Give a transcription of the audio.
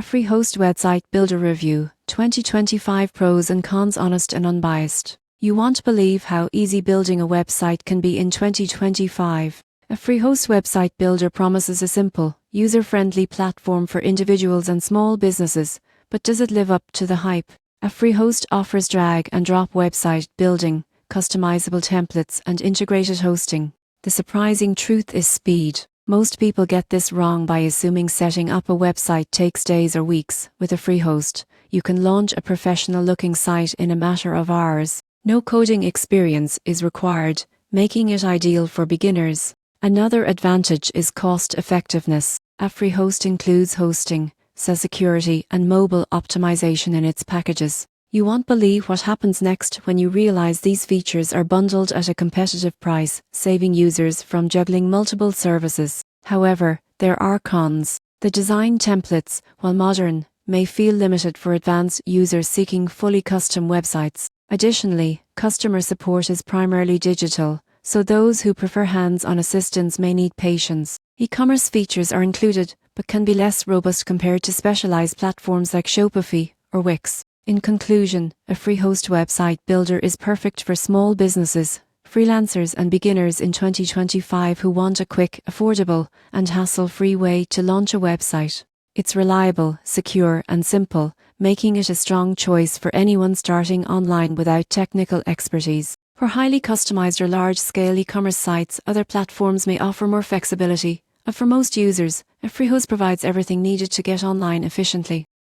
A free host website builder review, 2025 pros and cons, honest and unbiased. You won't believe how easy building a website can be in 2025. A free host website builder promises a simple, user-friendly platform for individuals and small businesses, but does it live up to the hype? A free host offers drag and drop website building, customizable templates and integrated hosting. The surprising truth is speed. Most people get this wrong by assuming setting up a website takes days or weeks. With a free host, you can launch a professional-looking site in a matter of hours. No coding experience is required, making it ideal for beginners. Another advantage is cost-effectiveness. A free host includes hosting, security, and mobile optimization in its packages. You won't believe what happens next when you realize these features are bundled at a competitive price, saving users from juggling multiple services. However, there are cons. The design templates, while modern, may feel limited for advanced users seeking fully custom websites. Additionally, customer support is primarily digital, so those who prefer hands-on assistance may need patience. E-commerce features are included, but can be less robust compared to specialized platforms like Shopify or Wix. In conclusion, a free host website builder is perfect for small businesses, freelancers and beginners in 2025 who want a quick, affordable, and hassle-free way to launch a website. It's reliable, secure, and simple, making it a strong choice for anyone starting online without technical expertise. For highly customized or large-scale e-commerce sites, other platforms may offer more flexibility, and for most users, a free host provides everything needed to get online efficiently.